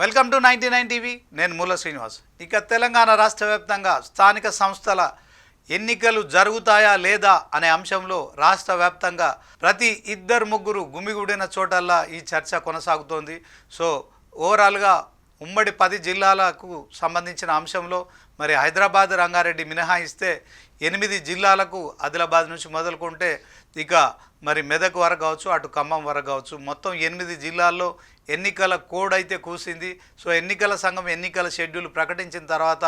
Welcome to 99 TV. నేను మూల శ్రీనివాస్. ఇక తెలంగాణ రాష్ట్ర వ్యాప్తంగా స్థానిక సంస్థల ఎన్నికలు జరుగుతాయా లేదా అనే అంశంలో రాష్ట్ర వ్యాప్తంగా ప్రతి ఇద్దరు ముగ్గురు గుమిగూడిన చోటల్లా ఈ చర్చ కొనసాగుతోంది. సో ఓవరాల్గా ఉమ్మడి 10 జిల్లాలకు సంబంధించిన అంశంలో మరి హైదరాబాద్, రంగారెడ్డి మినహాయిస్తే 8 జిల్లాలకు ఆదిలాబాద్ నుంచి మొదలుకుంటే ఇక మరి మెదక్ వరకు కావచ్చు, అటు ఖమ్మం వరకు కావచ్చు, మొత్తం 8 జిల్లాల్లో ఎన్నికల కోడ్ అయితే కూసింది. సో ఎన్నికల సంఘం ఎన్నికల షెడ్యూల్ ప్రకటించిన తర్వాత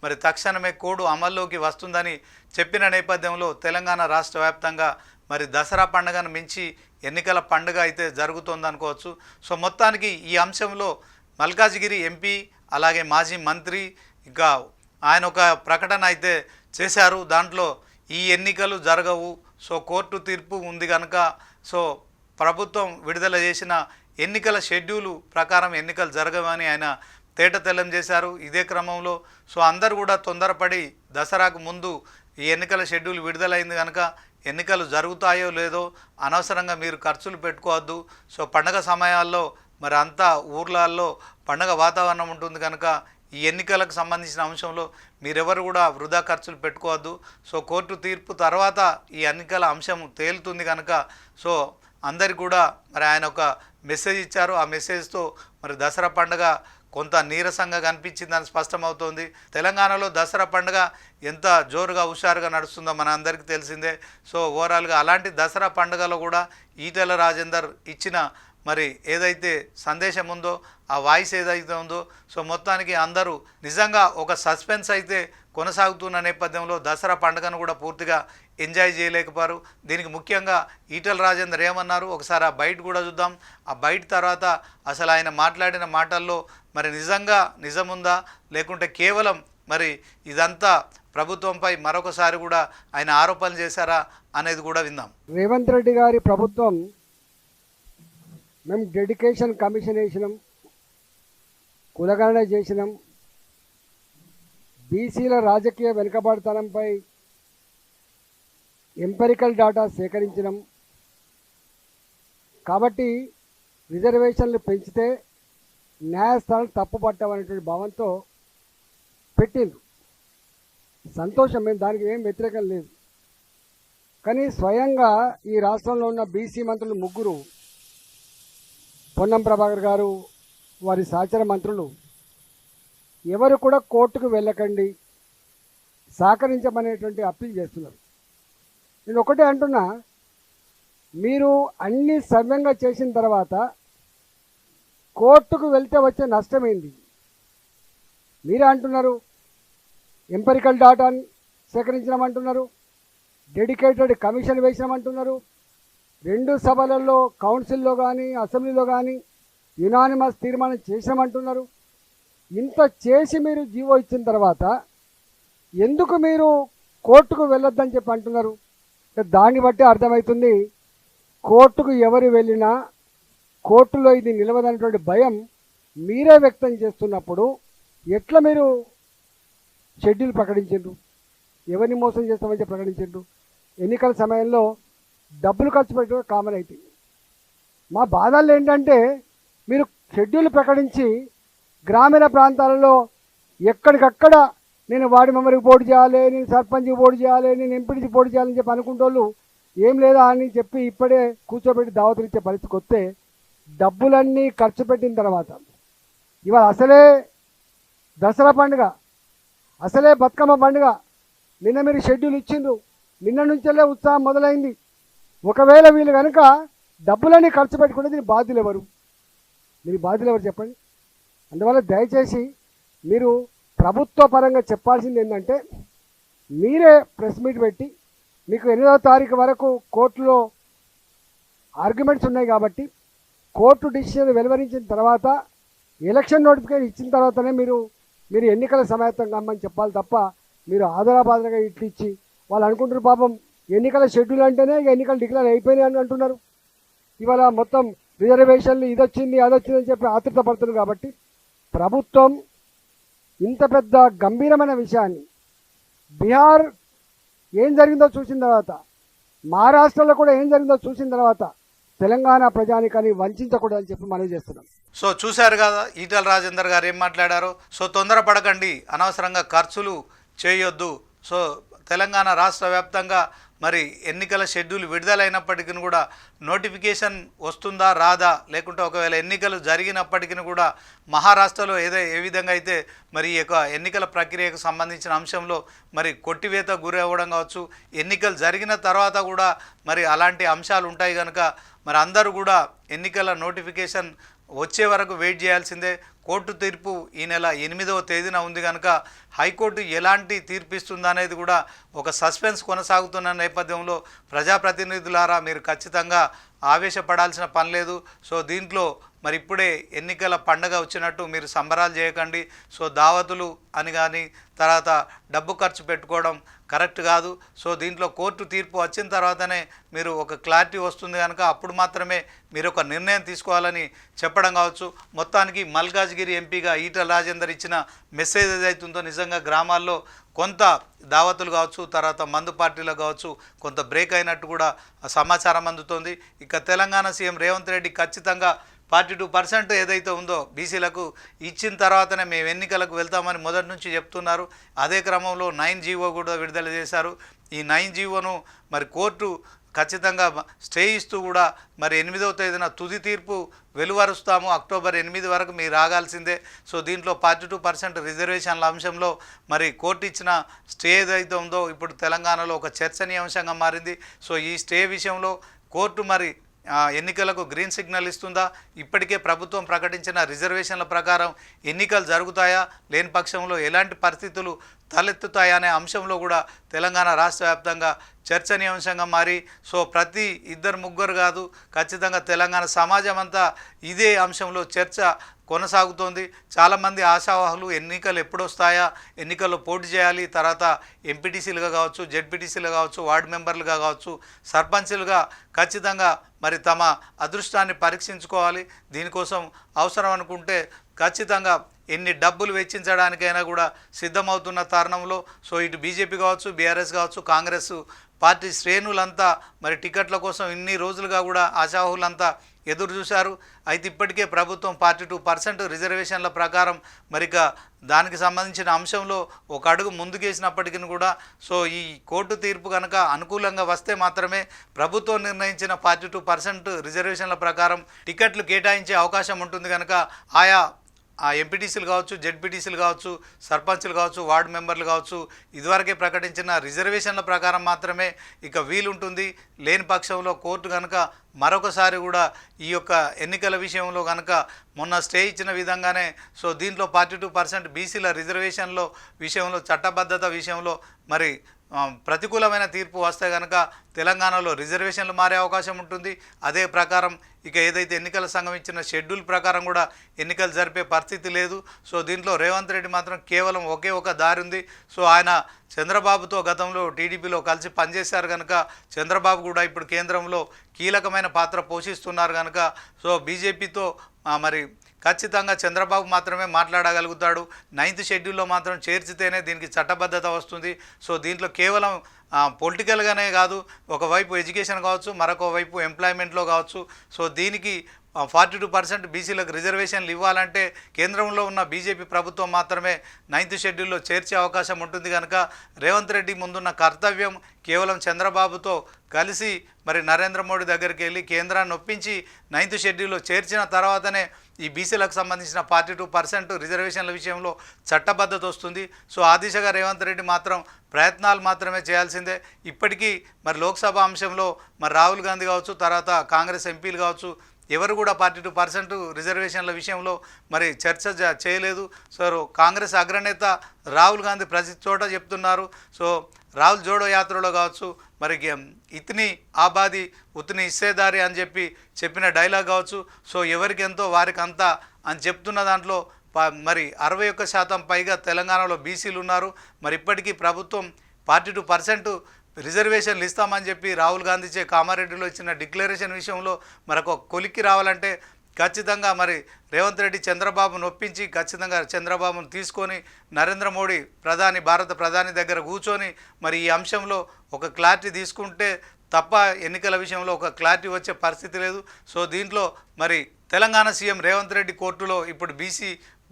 మరి తక్షణమే కోడ్ అమల్లోకి వస్తుందని చెప్పిన నేపథ్యంలో తెలంగాణ రాష్ట్ర వ్యాప్తంగా మరి దసరా పండుగను మించి ఎన్నికల పండుగ అయితే జరుగుతుంది అనుకోవచ్చు. సో మొత్తానికి ఈ అంశంలో మల్కాజ్గిరి ఎంపీ అలాగే మాజీ మంత్రి ఇంకా ఆయన ఒక ప్రకటన అయితే చేశారు. దాంట్లో ఈ ఎన్నికలు జరగవు, సో కోర్టు తీర్పు ఉంది కనుక సో ప్రభుత్వం విడుదల చేసిన ఎన్నికల షెడ్యూలు ప్రకారం ఎన్నికలు జరగవని ఆయన తేటతెల్లం చేశారు. ఇదే క్రమంలో సో అందరూ కూడా తొందరపడి దసరాకు ముందు ఈ ఎన్నికల షెడ్యూల్ విడుదలైంది కనుక ఎన్నికలు జరుగుతాయో లేదో అనవసరంగా మీరు ఖర్చులు పెట్టుకోవద్దు. సో పండగ సమయాల్లో మరి అంతా ఊర్లలో పండగ వాతావరణం ఉంటుంది కనుక ఈ ఎన్నికలకు సంబంధించిన అంశంలో మీరెవరు కూడా వృధా ఖర్చులు పెట్టుకోవద్దు. సో కోర్టు తీర్పు తర్వాత ఈ ఎన్నికల అంశం తేలుతుంది కనుక సో అందరికి కూడా మరి ఆయన ఒక మెసేజ్ ఇచ్చారు. ఆ మెసేజ్తో మరి దసరా పండుగ కొంత నీరసంగా కనిపించిందని స్పష్టమవుతోంది. తెలంగాణలో దసరా పండుగ ఎంత జోరుగా హుషారుగా నడుస్తుందో మన అందరికీ తెలిసిందే. సో ఓవరాల్గా అలాంటి దసరా పండుగలో కూడా ఈటెల రాజేందర్ ఇచ్చిన మరి ఏదైతే సందేశం ఉందో ఆ వాయిస్ ఏదైతే ఉందో సో మొత్తానికి అందరూ నిజంగా ఒక సస్పెన్స్ అయితే కొనసాగుతున్న నేపథ్యంలో దసరా పండుగను కూడా పూర్తిగా ఎంజాయ్ చేయలేకపోయారు. దీనికి ముఖ్యంగా ఈటెల రాజేందర్ ఏమన్నారు ఒకసారి ఆ బయట కూడా చూద్దాం. ఆ బయట తర్వాత అసలు ఆయన మాట్లాడిన మాటల్లో మరి నిజంగా నిజముందా లేకుంటే కేవలం మరి ఇదంతా ప్రభుత్వంపై మరొకసారి కూడా ఆయన ఆరోపణలు చేశారా అనేది కూడా విందాం. రేవంత్ రెడ్డి గారి ప్రభుత్వం మేము డెడికేషన్ కమిషన్ వేసినాం, కులగణన చేసినాం, బీసీల రాజకీయ వెనుకబడతనంపై ఎంపెరికల్ డాటా సేకరించినాం. కాబట్టి రిజర్వేషన్లు పెంచితే న్యాయస్థానం తప్పు పట్టామనేటువంటి భావంతో పెట్టిండ్రు. సంతోషం, మేము దానికి ఏం వ్యతిరేకం లేదు. కానీ స్వయంగా ఈ రాష్ట్రంలో ఉన్న బీసీ మంత్రులు ముగ్గురు, పొన్నం ప్రభాకర్ గారు, వారి సహచర మంత్రులు ఎవరు కూడా కోర్టుకు వెళ్ళకండి, సహకరించమనేటువంటి అప్పీల్ చేస్తున్నారు. నేను ఒకటే అంటున్నా, మీరు అన్ని సవ్యంగా చేసిన తర్వాత కోర్టుకు వెళ్తే వచ్చే నష్టమైంది. మీరే అంటున్నారు ఎంపెరికల్ డాటాని సేకరించినామంటున్నారు, డెడికేటెడ్ కమిషన్ వేసినామంటున్నారు, 2 సభలలో కౌన్సిల్లో కానీ అసెంబ్లీలో కానీ యునానిమస్ తీర్మానం చేసామంటున్నారు. ఇంత చేసి మీరు జీవో ఇచ్చిన తర్వాత ఎందుకు మీరు కోర్టుకు వెళ్ళొద్దని చెప్పి అంటున్నారు? దాన్ని బట్టి అర్థమవుతుంది కోర్టుకు ఎవరు వెళ్ళినా కోర్టులో ఇది నిలవదనేటువంటి భయం మీరే వ్యక్తం చేస్తున్నప్పుడు ఎట్లా మీరు షెడ్యూల్ ప్రకటించారు? ఎవరిని మోసం చేస్తామని చెప్పి ప్రకటించారు? ఎన్నికల సమయంలో డబ్బులు ఖర్చు పెట్టడం కామన్ అవుతుంది. మా బాధలు ఏంటంటే మీరు షెడ్యూల్ ప్రకటించి గ్రామీణ ప్రాంతాలలో ఎక్కడికక్కడ నేను వార్డు మెంబర్కి పోటీ చేయాలి, నేను సర్పంచ్కి పోటీ చేయాలి, నేను ఎంపీటీకి పోటీ చేయాలని చెప్పి అనుకుంటోళ్ళు ఏం లేదా అని చెప్పి ఇప్పుడే కూర్చోబెట్టి దావతులు ఇచ్చే పరిస్థితికి వస్తే డబ్బులన్నీ ఖర్చు పెట్టిన తర్వాత ఇవాళ అసలే దసరా పండుగ, అసలే బతుకమ్మ పండుగ, నిన్న మీరు షెడ్యూల్ ఇచ్చిండ్రు, నిన్న నుంచెల్లే ఉత్సాహం మొదలైంది. ఒకవేళ వీళ్ళు కనుక డబ్బులన్నీ ఖర్చు పెట్టుకుంటే దీని బాధ్యులు ఎవరు? మీరు బాధ్యులు ఎవరు చెప్పండి. అందువల్ల దయచేసి మీరు ప్రభుత్వ పరంగా చెప్పాల్సింది ఏంటంటే, మీరే ప్రెస్ మీట్ పెట్టి మీకు 8వ తారీఖు వరకు కోర్టులో ఆర్గ్యుమెంట్స్ ఉన్నాయి కాబట్టి కోర్టు డిసిషన్ వెలువరించిన తర్వాత ఎలక్షన్ నోటిఫికేషన్ ఇచ్చిన తర్వాతనే మీరు ఎన్నికల సమాయత్తం కమ్మని చెప్పాలి తప్ప మీరు ఆధారాబాధగా ఇట్లు ఇచ్చి వాళ్ళు అనుకుంటున్నారు పాపం ఎన్నికల షెడ్యూల్ అంటేనే ఎన్నికలు డిక్లేర్ అయిపోయినాయి అని అంటున్నారు. ఇవాళ మొత్తం రిజర్వేషన్లు ఇదొచ్చింది అదొచ్చింది అని చెప్పి ఆతృత పడుతున్నారు. కాబట్టి ప్రభుత్వం ఇంత పెద్ద గంభీరమైన విషయాన్ని బీహార్ ఏం జరిగిందో చూసిన తర్వాత, మహారాష్ట్రలో కూడా ఏం జరిగిందో చూసిన తర్వాత తెలంగాణ ప్రజానికాన్ని వంచకూడదని చెప్పి మనవి చేస్తున్నాం. సో చూశారు కదా ఈటల రాజేందర్ గారు ఏం మాట్లాడారో. సో తొందరపడకండి, అనవసరంగా ఖర్చులు చేయొద్దు. సో తెలంగాణ రాష్ట్ర వ్యాప్తంగా మరి ఎన్నికల షెడ్యూల్ విడుదలైనప్పటికీ కూడా నోటిఫికేషన్ వస్తుందా రాదా, లేకుంటే ఒకవేళ ఎన్నికలు జరిగినప్పటికీ కూడా మహారాష్ట్రలో ఏ విధంగా అయితే మరి ఈ యొక్క ఎన్నికల ప్రక్రియకు సంబంధించిన అంశంలో మరి కొట్టివేత గురి అవ్వడం కావచ్చు, ఎన్నికలు జరిగిన తర్వాత కూడా మరి అలాంటి అంశాలు ఉంటాయి కనుక మరి అందరూ కూడా ఎన్నికల నోటిఫికేషన్ వచ్చే వరకు వెయిట్ చేయాల్సిందే. కోర్టు తీర్పు ఈ నెల 8వ తేదీన ఉంది కనుక హైకోర్టు ఎలాంటి తీర్పు ఇస్తుందనేది కూడా ఒక సస్పెన్స్ కొనసాగుతున్న నేపథ్యంలో ప్రజాప్రతినిధులారా మీరు ఖచ్చితంగా ఆవేశపడాల్సిన పని లేదు. సో దీంట్లో మరి ఇప్పుడే ఎన్నికల పండగ వచ్చినట్టు మీరు సంబరాలు చేయకండి. సో దావతులు అని కానీ తర్వాత డబ్బు ఖర్చు పెట్టుకోవడం కరెక్ట్ కాదు. సో దీంట్లో కోర్టు తీర్పు వచ్చిన తర్వాతనే మీరు ఒక క్లారిటీ వస్తుంది కనుక అప్పుడు మాత్రమే మీరు ఒక నిర్ణయం తీసుకోవాలని చెప్పడం కావచ్చు. మొత్తానికి మల్కాజ్గిరి ఎంపీగా ఈటల రాజేందర్ ఇచ్చిన మెసేజ్ ఏదైతుందో నిజంగా గ్రామాల్లో కొంత దావతులు కావచ్చు, తర్వాత మందు పార్టీలు కావచ్చు కొంత బ్రేక్ అయినట్టు కూడా సమాచారం అందుతోంది. ఇక తెలంగాణ సీఎం రేవంత్ రెడ్డి ఖచ్చితంగా 42% ఏదైతే ఉందో బీసీలకు ఇచ్చిన తర్వాతనే మేము ఎన్నికలకు వెళ్తామని మొదటి నుంచి చెప్తున్నారు. అదే క్రమంలో 9 జీవో కూడా విడుదల చేశారు. ఈ 9 జీవోను మరి కోర్టు ఖచ్చితంగా స్టే ఇస్తూ కూడా మరి 8వ తేదీన తుది తీర్పు వెలువరుస్తాము, అక్టోబర్ 8 వరకు మీరు ఆగాల్సిందే. సో దీంట్లో 42% రిజర్వేషన్ల అంశంలో మరి కోర్టు ఇచ్చిన స్టే ఏదైతే ఉందో ఇప్పుడు తెలంగాణలో ఒక చర్చనీయాంశంగా మారింది. సో ఈ స్టే విషయంలో కోర్టు మరి ఎన్నికలకు గ్రీన్ సిగ్నల్ ఇస్తుందా, ఇప్పటికే ప్రభుత్వం ప్రకటించిన రిజర్వేషన్ల ప్రకారం ఎన్నికలు జరుగుతాయా, లేని పక్షంలో ఎలాంటి పరిస్థితులు తలెత్తుతాయా అనే అంశంలో కూడా తెలంగాణ రాష్ట్ర వ్యాప్తంగా చర్చనీయాంశంగా మారి సో ప్రతి 2-3 కాదు ఖచ్చితంగా తెలంగాణ సమాజం అంతా ఇదే అంశంలో చర్చ కొనసాగుతోంది. చాలామంది ఆశావాహులు ఎన్నికలు ఎప్పుడు వస్తాయా, ఎన్నికల్లో పోటీ చేయాలి, తర్వాత ఎంపీటీసీలుగా కావచ్చు, జెడ్పీటీసీలుగా కావచ్చు, వార్డు మెంబర్లుగా కావచ్చు, సర్పంచులుగా ఖచ్చితంగా మరి తమ అదృష్టాన్ని పరీక్షించుకోవాలి. దీనికోసం అవసరం అనుకుంటే ఖచ్చితంగా ఎన్ని డబ్బులు వెచ్చించడానికైనా కూడా సిద్ధమవుతున్న తరుణంలో సో ఇటు బీజేపీ కావచ్చు, బీఆర్ఎస్ కావచ్చు, కాంగ్రెస్ పార్టీ శ్రేణులంతా మరి టికెట్ల కోసం ఇన్ని రోజులుగా కూడా ఆశావాహులంతా ఎదురు చూశారు. అయితే ఇప్పటికే ప్రభుత్వం 42% రిజర్వేషన్ల ప్రకారం మరిక దానికి సంబంధించిన అంశంలో ఒక అడుగు ముందుకేసినప్పటికీ కూడా సో ఈ కోర్టు తీర్పు కనుక అనుకూలంగా వస్తే మాత్రమే ప్రభుత్వం నిర్ణయించిన 42% రిజర్వేషన్ల ప్రకారం టికెట్లు కేటాయించే అవకాశం ఉంటుంది కనుక ఆయా ఎంపీటీసీలు కావచ్చు, జెడ్పీటీసీలు కావచ్చు, సర్పంచ్లు కావచ్చు, వార్డు మెంబర్లు కావచ్చు ఇదివరకే ప్రకటించిన రిజర్వేషన్ల ప్రకారం మాత్రమే ఇక వీలుంటుంది. లేని పక్షంలో కోర్టు కనుక మరొకసారి కూడా ఈ యొక్క ఎన్నికల విషయంలో కనుక మొన్న స్టే ఇచ్చిన విధంగానే సో దీంట్లో 42% బీసీల రిజర్వేషన్లో విషయంలో చట్టబద్ధత విషయంలో మరి ప్రతికూలమైన తీర్పు వస్తే కనుక తెలంగాణలో రిజర్వేషన్లు మారే అవకాశం ఉంటుంది. అదే ప్రకారం ఇక ఏదైతే ఎన్నికల సంఘం ఇచ్చిన షెడ్యూల్ ప్రకారం కూడా ఎన్నికలు జరిపే పరిస్థితి లేదు. సో దీంట్లో రేవంత్ రెడ్డి మాత్రం కేవలం ఒకే ఒక దారి ఉంది. సో ఆయన చంద్రబాబుతో గతంలో టీడీపీలో కలిసి పనిచేశారు కనుక చంద్రబాబు కూడా ఇప్పుడు కేంద్రంలో కీలకమైన పాత్ర పోషిస్తున్నారు కనుక సో బీజేపీతో మరి ఖచ్చితంగా చంద్రబాబు మాత్రమే మాట్లాడగలుగుతాడు. 9th షెడ్యూల్లో మాత్రం చేర్చితేనే దీనికి చట్టబద్ధత వస్తుంది. సో దీంట్లో కేవలం పొలిటికల్గానే కాదు, ఒకవైపు ఎడ్యుకేషన్ కావచ్చు, మరొక వైపు ఎంప్లాయ్మెంట్లో కావచ్చు. సో దీనికి 42% బీసీలకు రిజర్వేషన్లు ఇవ్వాలంటే కేంద్రంలో ఉన్న బీజేపీ ప్రభుత్వం మాత్రమే 9th షెడ్యూల్లో చేర్చే అవకాశం ఉంటుంది కనుక రేవంత్ రెడ్డి ముందున్న కర్తవ్యం కేవలం చంద్రబాబుతో కలిసి మరి నరేంద్ర మోడీ దగ్గరికి వెళ్ళి కేంద్రాన్ని ఒప్పించి 9th షెడ్యూల్లో చేర్చిన తర్వాతనే ఈ బీసీలకు సంబంధించిన 42% రిజర్వేషన్ల విషయంలో చట్టబద్ధత వస్తుంది. సో ఆ దిశగా రేవంత్ రెడ్డి మాత్రం ప్రయత్నాలు మాత్రమే చేయాల్సిందే. ఇప్పటికీ మరి లోక్సభ అంశంలో మరి రాహుల్ గాంధీ కావచ్చు, తర్వాత కాంగ్రెస్ ఎంపీలు కావచ్చు ఎవరు కూడా 42% రిజర్వేషన్ల విషయంలో మరి చర్చ చేయలేదు. సో కాంగ్రెస్ అగ్రనేత రాహుల్ గాంధీ ప్రతి చోట చెప్తున్నారు. సో రాహుల్ జోడో యాత్రలో కావచ్చు మరి ఇతని ఆబాది ఉతని ఇస్సేదారి అని చెప్పిన డైలాగ్ కావచ్చు. సో ఎవరికి ఎంతో వారికి అంతా అని చెప్తున్న దాంట్లో మరి 61% పైగా తెలంగాణలో బీసీలు ఉన్నారు. మరి ఇప్పటికీ ప్రభుత్వం 42% రిజర్వేషన్లు ఇస్తామని చెప్పి రాహుల్ గాంధీ కామారెడ్డిలో ఇచ్చిన డిక్లరేషన్ విషయంలో మరొక కొలిక్కి రావాలంటే ఖచ్చితంగా మరి రేవంత్ రెడ్డి చంద్రబాబును ఒప్పించి ఖచ్చితంగా చంద్రబాబును తీసుకొని నరేంద్ర మోడీ భారత ప్రధాని దగ్గర కూర్చొని మరి ఈ అంశంలో ఒక క్లారిటీ తీసుకుంటే తప్ప ఎన్నికల విషయంలో ఒక క్లారిటీ వచ్చే పరిస్థితి లేదు. సో దీంట్లో మరి తెలంగాణ సీఎం రేవంత్ రెడ్డి కోర్టులో ఇప్పుడు బీసీ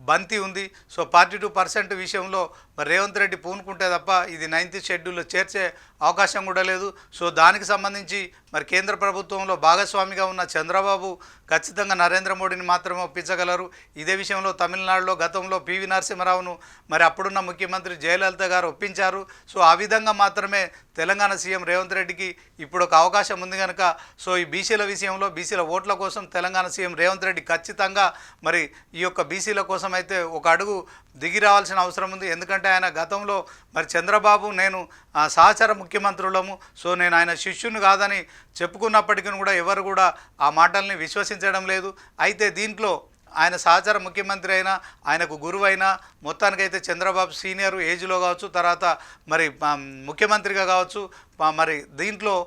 బంతి ఉంది. సో 42% విషయంలో మరి రేవంత్ రెడ్డి పూనుకుంటే తప్ప ఇది 9th షెడ్యూల్లో చేర్చే అవకాశం కూడా లేదు. సో దానికి సంబంధించి మరి కేంద్ర ప్రభుత్వంలో భాగస్వామిగా ఉన్న చంద్రబాబు ఖచ్చితంగా నరేంద్ర మోడీని మాత్రమే ఒప్పించగలరు. ఇదే విషయంలో తమిళనాడులో గతంలో పివి నరసింహారావును మరి అప్పుడున్న ముఖ్యమంత్రి జయలలిత గారు ఒప్పించారు. సో ఆ విధంగా మాత్రమే తెలంగాణ సీఎం రేవంత్ రెడ్డికి ఇప్పుడు ఒక అవకాశం ఉంది కనుక సో ఈ బీసీల విషయంలో బీసీల ఓట్ల కోసం తెలంగాణ సీఎం రేవంత్ రెడ్డి ఖచ్చితంగా మరి ఈ యొక్క బీసీల కోసం అయితే ఒక అడుగు దిగి రావాల్సిన అవసరం ఉంది. ఎందుకంటే ఆయన గతంలో మరి చంద్రబాబు నేను సహచర ముఖ్యమంత్రులము, సో నేను ఆయన శిష్యుని కాదని చెప్పుకున్నప్పటికీ కూడా ఎవరు కూడా ఆ మాటల్ని విశ్వసించడం లేదు. అయితే దీంట్లో ఆయన సహచర ముఖ్యమంత్రి అయినా ఆయనకు గురువు అయినా మొత్తానికైతే చంద్రబాబు సీనియర్ ఏజ్లో కావచ్చు, తర్వాత మరి ముఖ్యమంత్రిగా కావచ్చు, మరి దీంట్లో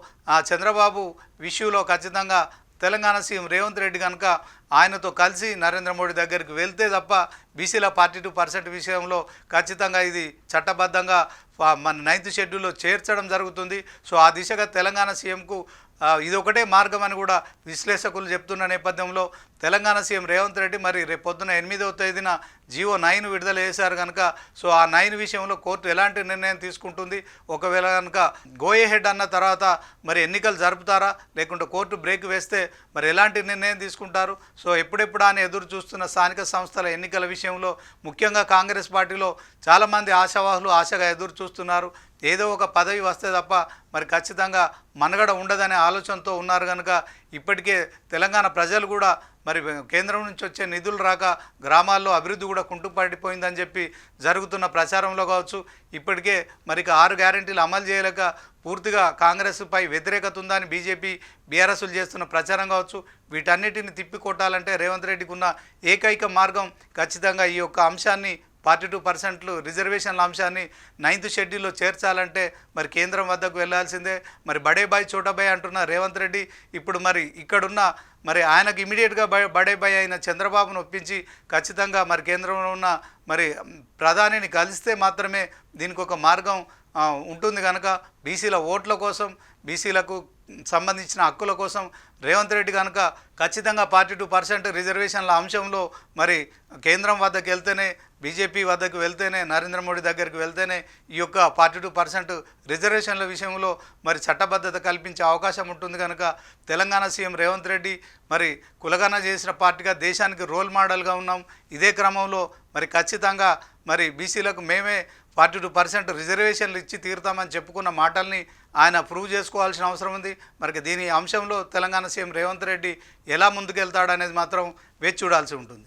చంద్రబాబు విషయంలో ఖచ్చితంగా తెలంగాణ సీఎం రేవంత్ రెడ్డి కనుక ఆయనతో కలిసి నరేంద్ర మోడీ దగ్గరికి వెళ్తే తప్ప బీసీల 42% విషయంలో ఖచ్చితంగా ఇది చట్టబద్ధంగా మన 9th షెడ్యూల్లో చేర్చడం జరుగుతుంది. సో ఆ దిశగా తెలంగాణ సీఎంకు ఇది ఒకటే మార్గం అని కూడా విశ్లేషకులు చెప్తున్న నేపథ్యంలో తెలంగాణ సీఎం రేవంత్ రెడ్డి మరి రేపు పొద్దున 8వ తేదీన జీవో 9 విడుదల చేశారు కనుక సో ఆ 9 విషయంలో కోర్టు ఎలాంటి నిర్ణయం తీసుకుంటుంది, ఒకవేళ కనుక గోయే హెడ్ అన్న తర్వాత మరి ఎన్నికలు జరుపుతారా లేకుంటే కోర్టు బ్రేక్ వేస్తే మరి ఎలాంటి నిర్ణయం తీసుకుంటారు. సో ఎప్పుడెప్పుడు అని ఎదురు చూస్తున్న స్థానిక సంస్థల ఎన్నికల విషయంలో ముఖ్యంగా కాంగ్రెస్ పార్టీలో చాలామంది ఆశావాహులు ఆశగా ఎదురు చూస్తున్నారు. ఏదో ఒక పదవి వస్తే తప్ప మరి ఖచ్చితంగా మనుగడ ఉండదనే ఆలోచనతో ఉన్నారు కనుక ఇప్పటికే తెలంగాణ ప్రజలు కూడా మరి కేంద్రం నుంచి వచ్చే నిధులు రాక గ్రామాల్లో అభివృద్ధి కూడా కుంటుపడిపోయిందని చెప్పి జరుగుతున్న ప్రచారంలో కావచ్చు, ఇప్పటికే మరి 6 గ్యారెంటీలు అమలు చేయలేక పూర్తిగా కాంగ్రెస్పై వ్యతిరేకత ఉందని బీజేపీ బీఆర్ఎస్లు చేస్తున్న ప్రచారం కావచ్చు, వీటన్నిటిని తిప్పికొట్టాలంటే రేవంత్ రెడ్డికి ఉన్న ఏకైక మార్గం ఖచ్చితంగా ఈ యొక్క అంశాన్ని 42% రిజర్వేషన్ల అంశాన్ని 9th షెడ్యూల్లో చేర్చాలంటే మరి కేంద్రం వద్దకు వెళ్లాల్సిందే. మరి బడే బాయ్ చోటాబాయ్ అంటున్న రేవంత్ రెడ్డి ఇప్పుడు మరి ఇక్కడున్న మరి ఆయనకు ఇమీడియట్గా బడే బాయ్ అయిన చంద్రబాబును ఒప్పించి ఖచ్చితంగా మరి కేంద్రంలో ఉన్న మరి ప్రధానిని కలిస్తే మాత్రమే దీనికి ఒక మార్గం ఉంటుంది కనుక బీసీల ఓట్ల కోసం బీసీలకు సంబంధించిన హక్కుల కోసం రేవంత్ రెడ్డి కనుక ఖచ్చితంగా 42% రిజర్వేషన్ల అంశంలో మరి కేంద్రం వద్దకు వెళ్తేనే బీజేపీ వద్దకు వెళ్తేనే నరేంద్ర మోడీ దగ్గరికి వెళ్తేనే ఈ యొక్క 42% రిజర్వేషన్ల విషయంలో మరి చట్టబద్ధత కల్పించే అవకాశం ఉంటుంది కనుక తెలంగాణ సీఎం రేవంత్ రెడ్డి మరి కులగణన చేసిన పార్టీగా దేశానికి రోల్ మోడల్గా ఉన్నాం. ఇదే క్రమంలో మరి ఖచ్చితంగా మరి బీసీలకు మేమే 42% రిజర్వేషన్లు ఇచ్చి తీరుతామని చెప్పుకున్న మాటల్ని ఆయన ప్రూవ్ చేసుకోవాల్సిన అవసరం ఉంది. మరి దీని అంశంలో తెలంగాణ సీఎం రేవంత్ రెడ్డి ఎలా ముందుకెళ్తాడనేది మాత్రం వేచి చూడాల్సి ఉంటుంది.